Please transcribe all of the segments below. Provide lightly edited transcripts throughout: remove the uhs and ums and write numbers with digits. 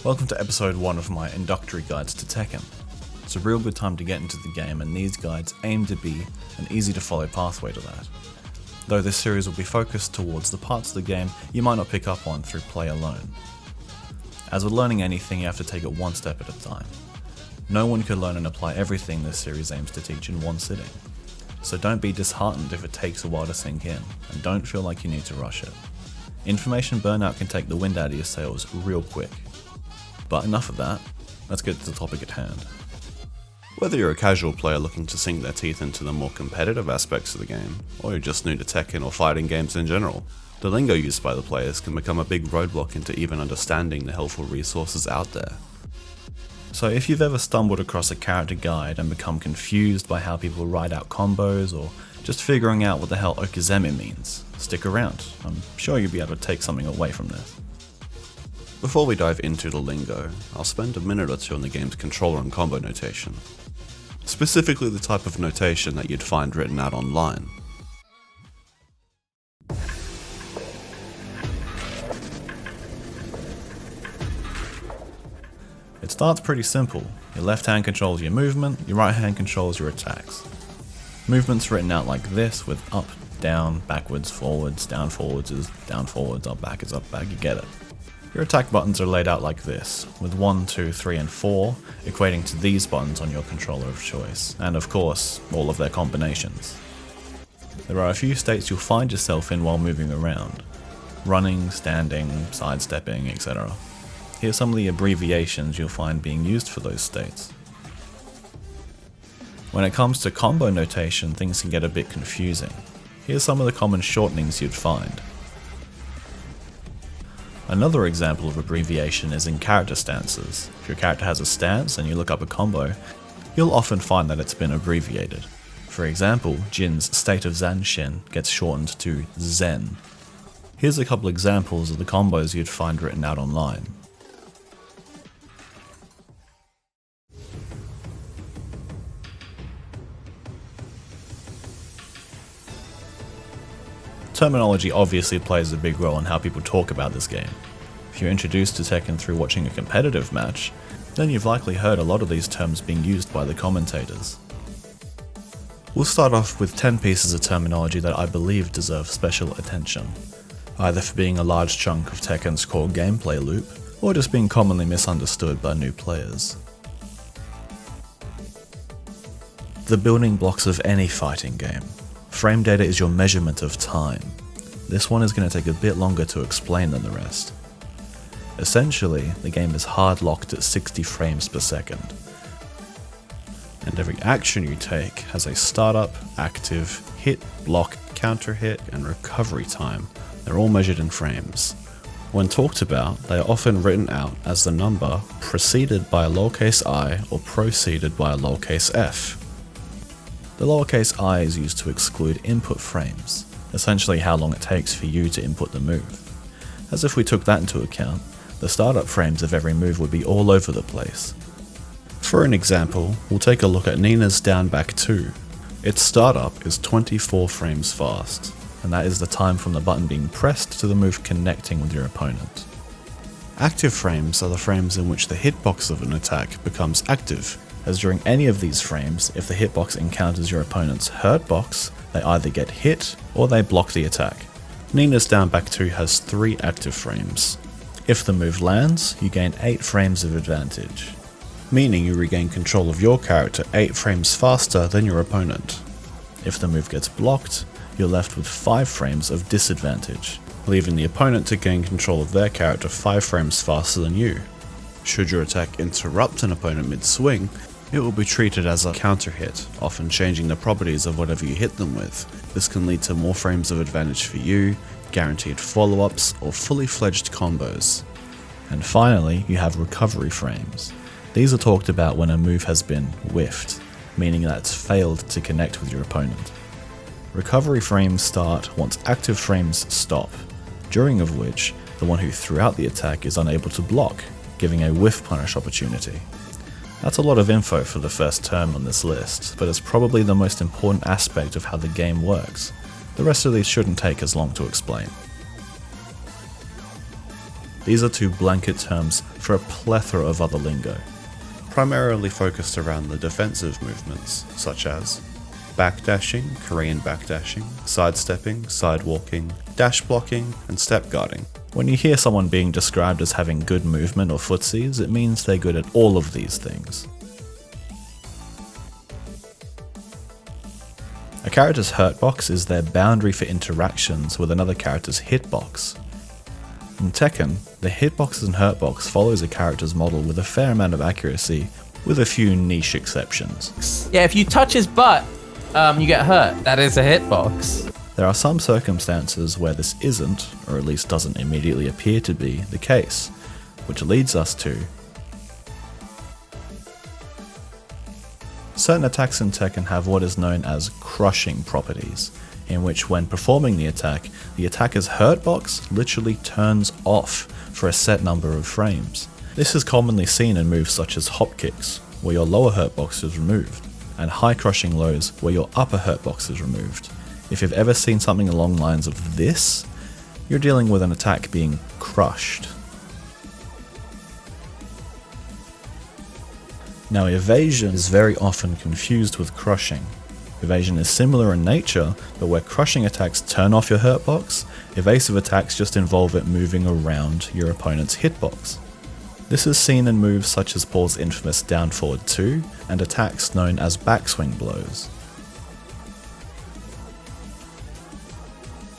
Welcome to episode 1 of my Introductory Guides to Tekken. It's a real good time to get into the game, and these guides aim to be an easy to follow pathway to that. Though this series will be focused towards the parts of the game you might not pick up on through play alone. As with learning anything, you have to take it one step at a time. No one can learn and apply everything this series aims to teach in one sitting. So don't be disheartened if it takes a while to sink in, and don't feel like you need to rush it. Information burnout can take the wind out of your sails real quick. But enough of that, let's get to the topic at hand. Whether you're a casual player looking to sink their teeth into the more competitive aspects of the game, or you're just new to Tekken or fighting games in general, the lingo used by the players can become a big roadblock into even understanding the helpful resources out there. So if you've ever stumbled across a character guide and become confused by how people write out combos, or just figuring out what the hell Okizeme means, stick around. I'm sure you'll be able to take something away from this. Before we dive into the lingo, I'll spend a minute or two on the game's controller and combo notation. Specifically the type of notation that you'd find written out online. It starts pretty simple. Your left hand controls your movement, your right hand controls your attacks. Movement's written out like this, with up, down, backwards, forwards, down forwards is down forwards, up back is up back, you get it. Your attack buttons are laid out like this, with 1, 2, 3 and 4 equating to these buttons on your controller of choice, and of course, all of their combinations. There are a few states you'll find yourself in while moving around. Running, standing, sidestepping, etc. Here's some of the abbreviations you'll find being used for those states. When it comes to combo notation, things can get a bit confusing. Here's some of the common shortenings you'd find. Another example of abbreviation is in character stances. If your character has a stance and you look up a combo, you'll often find that it's been abbreviated. For example, Jin's State of Zanshin gets shortened to Zen. Here's a couple examples of the combos you'd find written out online. Terminology obviously plays a big role in how people talk about this game. If you're introduced to Tekken through watching a competitive match, then you've likely heard a lot of these terms being used by the commentators. We'll start off with 10 pieces of terminology that I believe deserve special attention, either for being a large chunk of Tekken's core gameplay loop, or just being commonly misunderstood by new players. The building blocks of any fighting game. Frame data is your measurement of time. This one is going to take a bit longer to explain than the rest. Essentially, the game is hard locked at 60 frames per second. And every action you take has a startup, active, hit, block, counter hit, and recovery time. They're all measured in frames. When talked about, they are often written out as the number preceded by a lowercase I or proceeded by a lowercase f. The lowercase I is used to exclude input frames, essentially how long it takes for you to input the move. As if we took that into account, the startup frames of every move would be all over the place. For an example, we'll take a look at Nina's down back 2. Its startup is 24 frames fast, and that is the time from the button being pressed to the move connecting with your opponent. Active frames are the frames in which the hitbox of an attack becomes active, as during any of these frames, if the hitbox encounters your opponent's hurtbox, they either get hit or they block the attack. Nina's down back 2 has 3 active frames. If the move lands, you gain 8 frames of advantage, meaning you regain control of your character 8 frames faster than your opponent. If the move gets blocked, you're left with 5 frames of disadvantage, leaving the opponent to gain control of their character 5 frames faster than you. Should your attack interrupt an opponent mid-swing, it will be treated as a counter hit, often changing the properties of whatever you hit them with. This can lead to more frames of advantage for you, guaranteed follow-ups, or fully fledged combos. And finally, you have recovery frames. These are talked about when a move has been whiffed, meaning that it's failed to connect with your opponent. Recovery frames start once active frames stop, during of which the one who threw out the attack is unable to block, giving a whiff punish opportunity. That's a lot of info for the first term on this list, but it's probably the most important aspect of how the game works. The rest of these shouldn't take as long to explain. These are two blanket terms for a plethora of other lingo. Primarily focused around the defensive movements, such as backdashing, Korean backdashing, sidestepping, sidewalking, dash blocking, and step guarding. When you hear someone being described as having good movement or footsies, it means they're good at all of these things. A character's hurtbox is their boundary for interactions with another character's hitbox. In Tekken, the hitboxes and hurtbox follows a character's model with a fair amount of accuracy, with a few niche exceptions. Yeah, if you touch his butt, you get hurt. That is a hitbox. There are some circumstances where this isn't, or at least doesn't immediately appear to be, the case, which leads us to certain attacks in Tekken have what is known as crushing properties, in which when performing the attacker's hurtbox literally turns off for a set number of frames. This is commonly seen in moves such as hop kicks, where your lower hurtbox is removed, and high crushing lows where your upper hurtbox is removed. If you've ever seen something along the lines of this, you're dealing with an attack being crushed. Now, evasion is very often confused with crushing. Evasion is similar in nature, but where crushing attacks turn off your hurtbox, evasive attacks just involve it moving around your opponent's hitbox. This is seen in moves such as Paul's infamous down forward 2 and attacks known as backswing blows.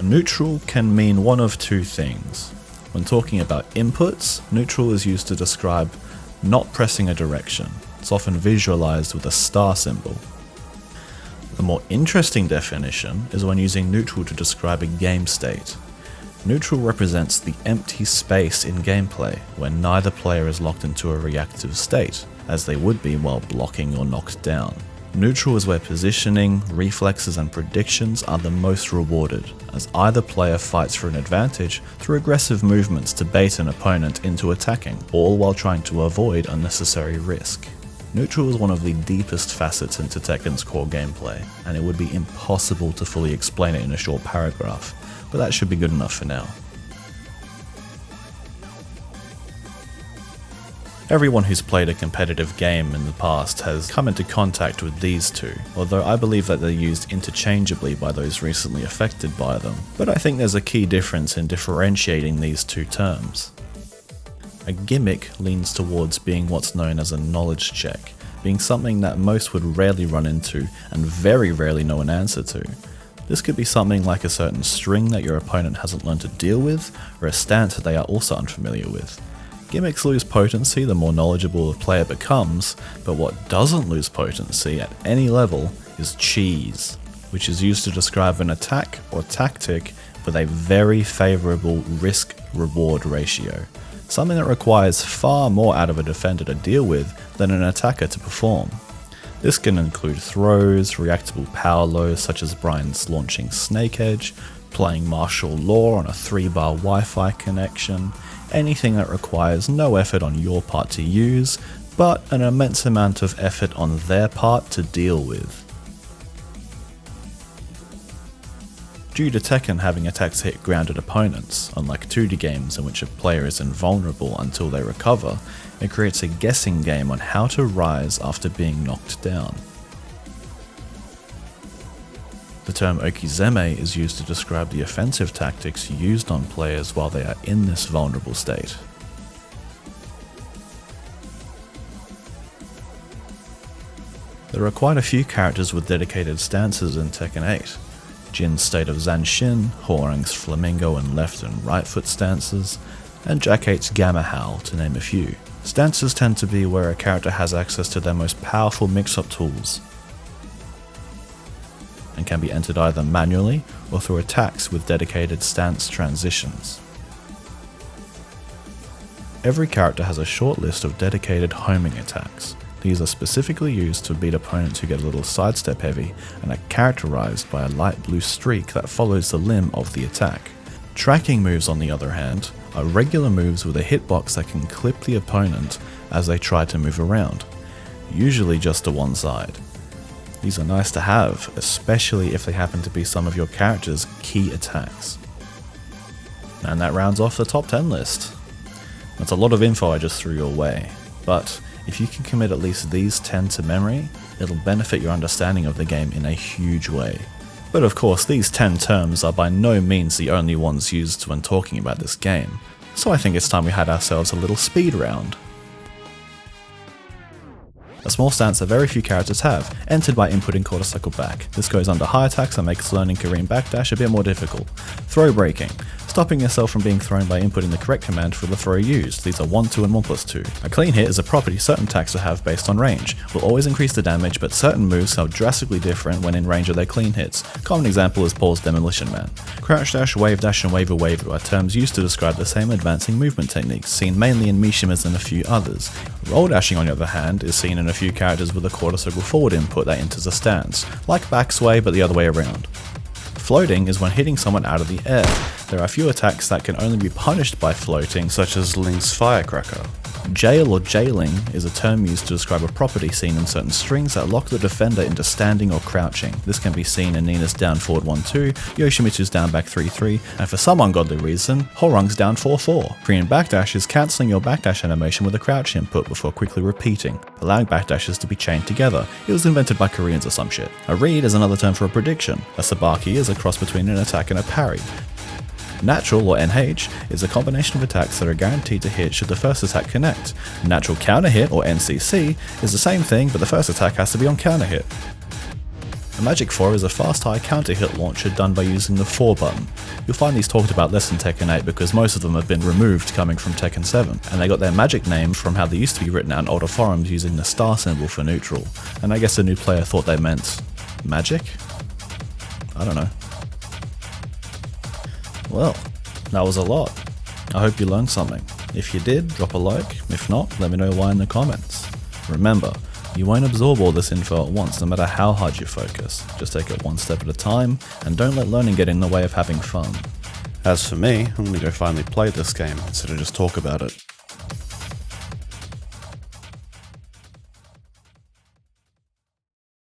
Neutral can mean one of two things. When talking about inputs, neutral is used to describe not pressing a direction. It's often visualized with a star symbol. The more interesting definition is when using neutral to describe a game state. Neutral represents the empty space in gameplay when neither player is locked into a reactive state, as they would be while blocking or knocked down. Neutral is where positioning, reflexes and predictions are the most rewarded, as either player fights for an advantage through aggressive movements to bait an opponent into attacking, all while trying to avoid unnecessary risk. Neutral is one of the deepest facets into Tekken's core gameplay, and it would be impossible to fully explain it in a short paragraph, but that should be good enough for now. Everyone who's played a competitive game in the past has come into contact with these two, although I believe that they're used interchangeably by those recently affected by them, but I think there's a key difference in differentiating these two terms. A gimmick leans towards being what's known as a knowledge check, being something that most would rarely run into and very rarely know an answer to. This could be something like a certain string that your opponent hasn't learned to deal with, or a stance that they are also unfamiliar with. Gimmicks lose potency the more knowledgeable a player becomes, but what doesn't lose potency at any level is cheese, which is used to describe an attack or tactic with a very favourable risk-reward ratio. Something that requires far more out of a defender to deal with than an attacker to perform. This can include throws, reactable power lows such as Brian's launching Snake Edge, playing martial law on a 3-bar Wi-Fi connection, anything that requires no effort on your part to use, but an immense amount of effort on their part to deal with. Due to Tekken having attacks hit grounded opponents, unlike 2D games in which a player is invulnerable until they recover, it creates a guessing game on how to rise after being knocked down. The term Okizeme is used to describe the offensive tactics used on players while they are in this vulnerable state. There are quite a few characters with dedicated stances in Tekken 8. Jin's State of Zanshin, Hwoarang's Flamingo and left and right foot stances, and Jack 8's Gamma Howl, to name a few. Stances tend to be where a character has access to their most powerful mix-up tools, and can be entered either manually or through attacks with dedicated stance transitions. Every character has a short list of dedicated homing attacks. These are specifically used to beat opponents who get a little sidestep heavy and are characterized by a light blue streak that follows the limb of the attack. Tracking moves, on the other hand, are regular moves with a hitbox that can clip the opponent as they try to move around, usually just to one side. These are nice to have, especially if they happen to be some of your character's key attacks. And that rounds off the top 10 list. That's a lot of info I just threw your way, but if you can commit at least these 10 to memory, it'll benefit your understanding of the game in a huge way. But of course, these 10 terms are by no means the only ones used when talking about this game, so I think it's time we had ourselves a little speed round. A small stance that very few characters have, entered by inputting quarter cycle back. This goes under high attacks and makes learning Korean backdash a bit more difficult. Throw breaking. Stopping yourself from being thrown by inputting the correct command for the throw used. These are 1, 2 and 1 plus 2. A clean hit is a property certain attacks will have based on range. Will always increase the damage, but certain moves are drastically different when in range of their clean hits. Common example is Paul's Demolition Man. Crouch dash, wave dash and waver waver are terms used to describe the same advancing movement techniques, seen mainly in Mishimas and a few others. Roll dashing on the other hand is seen in a few characters with a quarter circle forward input that enters a stance, like back sway but the other way around. Floating is when hitting someone out of the air. There are a few attacks that can only be punished by floating, such as Link's Firecracker. Jail or jailing is a term used to describe a property seen in certain strings that lock the defender into standing or crouching. This can be seen in Nina's down forward 1-2, Yoshimitsu's down back 3-3, and for some ungodly reason, Horung's down 4-4. Korean backdash is cancelling your backdash animation with a crouch input before quickly repeating, allowing backdashes to be chained together. It was invented by Koreans or some shit. A read is another term for a prediction. A sabaki is a cross between an attack and a parry. Natural, or NH, is a combination of attacks that are guaranteed to hit should the first attack connect. Natural counter hit, or NCC, is the same thing but the first attack has to be on counter hit. A Magic 4 is a fast high counter hit launcher done by using the 4 button. You'll find these talked about less in Tekken 8 because most of them have been removed coming from Tekken 7, and they got their magic name from how they used to be written out in older forums using the star symbol for neutral, and I guess a new player thought they meant magic? I don't know. Well, that was a lot. I hope you learned something. If you did, drop a like. If not, let me know why in the comments. Remember, you won't absorb all this info at once no matter how hard you focus. Just take it one step at a time, and don't let learning get in the way of having fun. As for me, I'm gonna go finally play this game instead of just talk about it.